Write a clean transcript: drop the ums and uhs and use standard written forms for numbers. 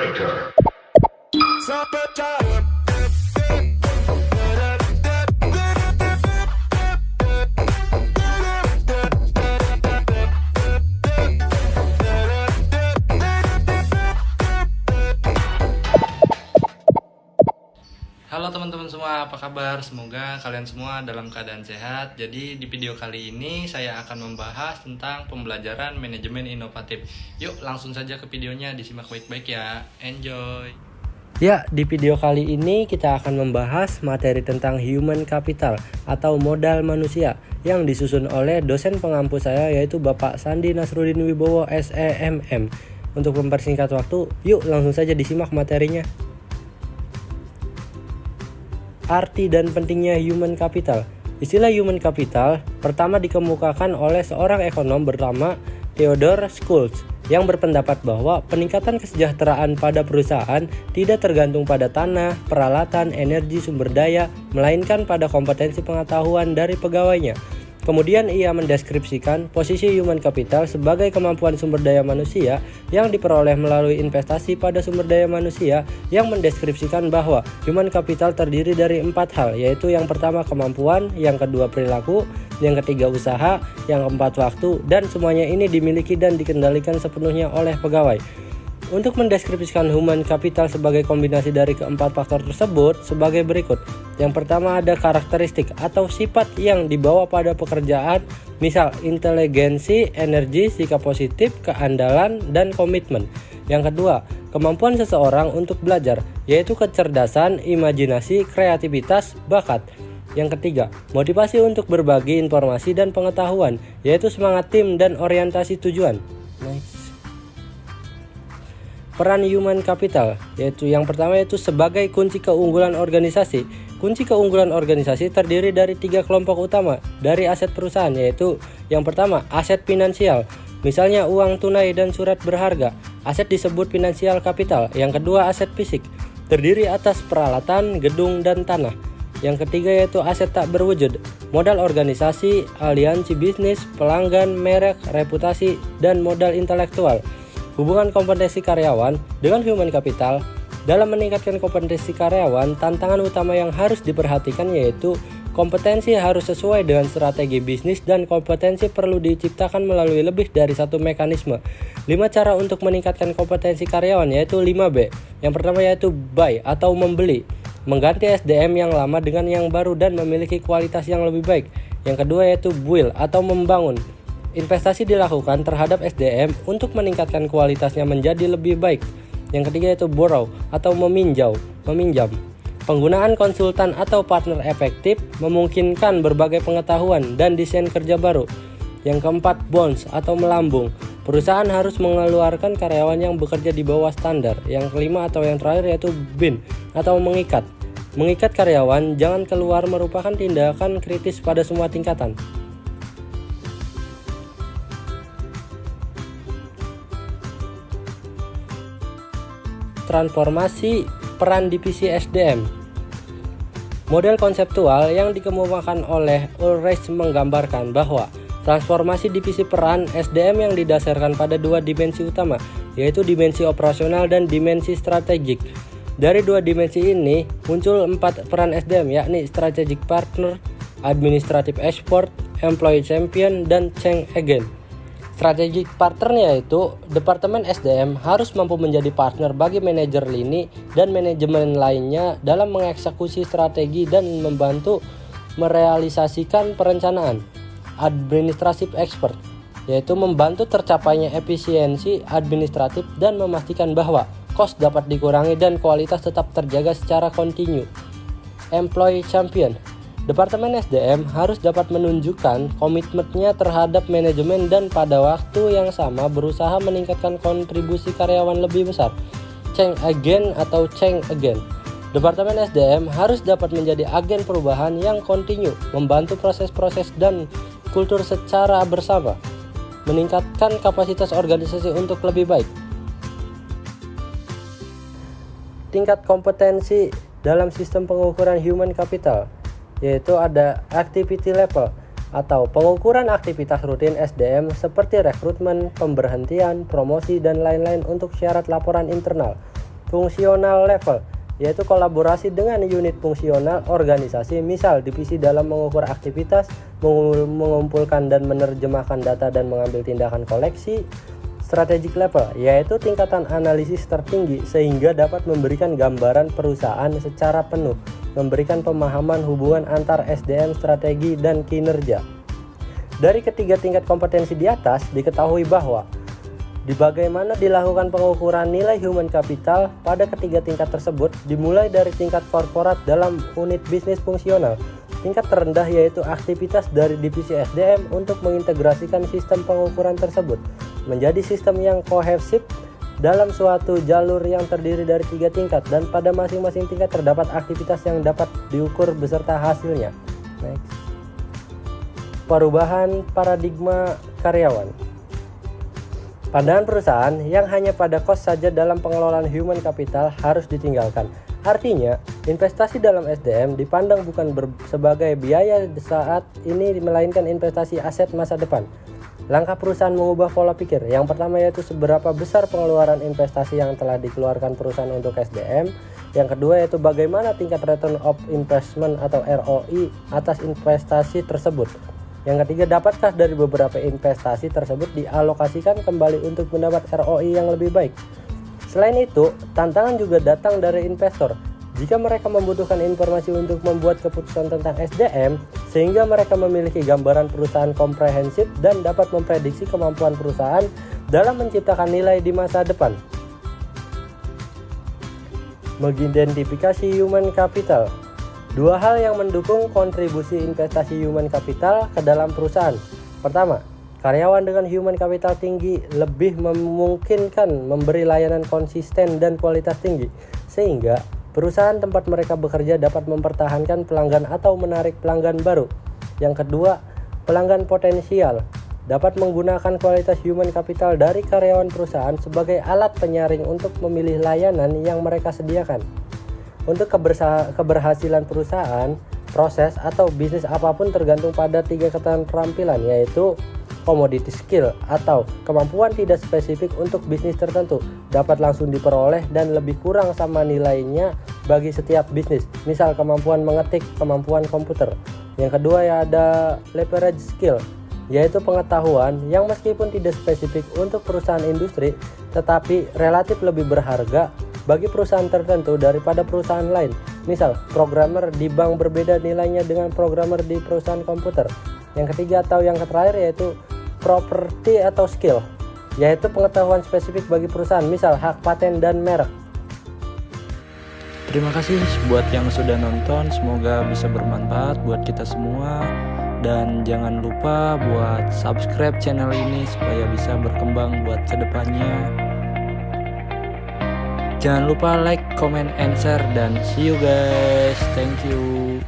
Saboteur. Halo teman-teman semua, apa kabar? Semoga kalian semua dalam keadaan sehat. Jadi di video kali ini saya akan membahas tentang pembelajaran manajemen inovatif. Yuk langsung saja ke videonya, disimak baik-baik ya. Enjoy! Ya, di video kali ini kita akan membahas materi tentang human capital atau modal manusia yang disusun oleh dosen pengampu saya yaitu Bapak Sandi Nasruddin Wibowo SEMM. Untuk mempersingkat waktu, yuk langsung saja disimak materinya. Arti dan pentingnya human capital. Istilah human capital pertama dikemukakan oleh seorang ekonom bernama Theodore Schultz yang berpendapat bahwa peningkatan kesejahteraan pada perusahaan tidak tergantung pada tanah, peralatan, energi, sumber daya, melainkan pada kompetensi pengetahuan dari pegawainya. Kemudian ia mendeskripsikan posisi human capital sebagai kemampuan sumber daya manusia yang diperoleh melalui investasi pada sumber daya manusia, yang mendeskripsikan bahwa human capital terdiri dari 4 hal, yaitu yang pertama kemampuan, yang kedua perilaku, yang ketiga usaha, yang keempat waktu, dan semuanya ini dimiliki dan dikendalikan sepenuhnya oleh pegawai. Untuk mendeskripsikan human capital sebagai kombinasi dari keempat faktor tersebut sebagai berikut. Yang pertama ada karakteristik atau sifat yang dibawa pada pekerjaan, misal inteligensi, energi, sikap positif, keandalan, dan komitmen. Yang kedua, kemampuan seseorang untuk belajar, yaitu kecerdasan, imajinasi, kreativitas, bakat. Yang ketiga, motivasi untuk berbagi informasi dan pengetahuan, yaitu semangat tim dan orientasi tujuan. Peran human capital, yaitu yang pertama yaitu sebagai kunci keunggulan organisasi. Kunci keunggulan organisasi terdiri dari 3 kelompok utama dari aset perusahaan, yaitu yang pertama aset finansial, misalnya uang tunai dan surat berharga. Aset disebut finansial capital. Yang kedua aset fisik, terdiri atas peralatan, gedung, dan tanah. Yang ketiga yaitu aset tak berwujud, modal organisasi, aliansi bisnis, pelanggan, merek, reputasi, dan modal intelektual. Hubungan kompetensi karyawan dengan human capital. Dalam meningkatkan kompetensi karyawan, tantangan utama yang harus diperhatikan yaitu kompetensi harus sesuai dengan strategi bisnis dan kompetensi perlu diciptakan melalui lebih dari satu mekanisme. 5 cara untuk meningkatkan kompetensi karyawan yaitu 5B. Yang pertama yaitu buy atau membeli, mengganti SDM yang lama dengan yang baru dan memiliki kualitas yang lebih baik. Yang kedua yaitu build atau membangun. Investasi dilakukan terhadap SDM untuk meningkatkan kualitasnya menjadi lebih baik. Yang ketiga yaitu borrow atau meminjam. Penggunaan konsultan atau partner efektif memungkinkan berbagai pengetahuan dan desain kerja baru. Yang keempat bonds atau melambung. Perusahaan harus mengeluarkan karyawan yang bekerja di bawah standar. Yang kelima atau yang terakhir yaitu bin atau mengikat. Mengikat karyawan jangan keluar merupakan tindakan kritis pada semua tingkatan. Transformasi peran divisi SDM. Model konseptual yang dikemukakan oleh Ulrich menggambarkan bahwa transformasi divisi peran SDM yang didasarkan pada 2 dimensi utama, yaitu dimensi operasional dan dimensi strategik. Dari 2 dimensi ini muncul 4 peran SDM, yakni strategic partner, administrative expert, employee champion, dan change agent. Strategic partner yaitu Departemen SDM harus mampu menjadi partner bagi manajer lini dan manajemen lainnya dalam mengeksekusi strategi dan membantu merealisasikan perencanaan. Administrative expert yaitu membantu tercapainya efisiensi administratif dan memastikan bahwa kos dapat dikurangi dan kualitas tetap terjaga secara kontinu. Employee champion, Departemen SDM harus dapat menunjukkan komitmennya terhadap manajemen dan pada waktu yang sama berusaha meningkatkan kontribusi karyawan lebih besar. Change agent atau change agent. Departemen SDM harus dapat menjadi agen perubahan yang kontinu, membantu proses-proses dan kultur secara bersama, meningkatkan kapasitas organisasi untuk lebih baik. Tingkat kompetensi dalam sistem pengukuran human capital, yaitu ada activity level atau pengukuran aktivitas rutin SDM seperti rekrutmen, pemberhentian, promosi, dan lain-lain untuk syarat laporan internal. fungsional level, yaitu kolaborasi dengan unit fungsional organisasi, misal divisi dalam mengukur aktivitas, mengumpulkan dan menerjemahkan data dan mengambil tindakan koleksi. Strategic level, yaitu tingkatan analisis tertinggi sehingga dapat memberikan gambaran perusahaan secara penuh, memberikan pemahaman hubungan antar SDM, strategi, dan kinerja. Dari ketiga tingkat kompetensi di atas, diketahui bahwa di bagaimana dilakukan pengukuran nilai human capital pada ketiga tingkat tersebut dimulai dari tingkat korporat dalam unit bisnis fungsional. Tingkat terendah yaitu aktivitas dari divisi SDM untuk mengintegrasikan sistem pengukuran tersebut menjadi sistem yang kohesif dalam suatu jalur yang terdiri dari 3 tingkat, dan pada masing-masing tingkat terdapat aktivitas yang dapat diukur beserta hasilnya. Next. Perubahan paradigma karyawan. Pandangan perusahaan yang hanya pada cost saja dalam pengelolaan human capital harus ditinggalkan. Artinya, investasi dalam SDM dipandang bukan sebagai biaya saat ini, melainkan investasi aset masa depan. Langkah perusahaan mengubah pola pikir. Yang pertama yaitu seberapa besar pengeluaran investasi yang telah dikeluarkan perusahaan untuk SDM. Yang kedua yaitu bagaimana tingkat return of investment atau ROI atas investasi tersebut. Yang ketiga, dapatkah dari beberapa investasi tersebut dialokasikan kembali untuk mendapat ROI yang lebih baik. Selain itu, tantangan juga datang dari investor. Jika mereka membutuhkan informasi untuk membuat keputusan tentang SDM, sehingga mereka memiliki gambaran perusahaan komprehensif dan dapat memprediksi kemampuan perusahaan dalam menciptakan nilai di masa depan. Mengidentifikasi human capital. Dua hal yang mendukung kontribusi investasi human capital ke dalam perusahaan. Pertama, karyawan dengan human capital tinggi lebih memungkinkan memberi layanan konsisten dan kualitas tinggi, sehingga perusahaan tempat mereka bekerja dapat mempertahankan pelanggan atau menarik pelanggan baru. Yang kedua, pelanggan potensial dapat menggunakan kualitas human capital dari karyawan perusahaan sebagai alat penyaring untuk memilih layanan yang mereka sediakan. Untuk keberhasilan perusahaan, proses atau bisnis apapun tergantung pada 3 keterampilan, yaitu commodity skill atau kemampuan tidak spesifik untuk bisnis tertentu, dapat langsung diperoleh dan lebih kurang sama nilainya bagi setiap bisnis. Misal kemampuan mengetik, kemampuan komputer. Yang kedua ya ada leverage skill, yaitu pengetahuan yang meskipun tidak spesifik untuk perusahaan industri tetapi relatif lebih berharga bagi perusahaan tertentu daripada perusahaan lain. Misal programmer di bank berbeda nilainya dengan programmer di perusahaan komputer. Yang ketiga atau yang terakhir yaitu property atau skill, yaitu pengetahuan spesifik bagi perusahaan, misal hak paten dan merek. Terima kasih buat yang sudah nonton, semoga bisa bermanfaat buat kita semua. Dan jangan lupa buat subscribe channel ini supaya bisa berkembang buat kedepannya. Jangan lupa like, comment, and share, dan see you guys. Thank you.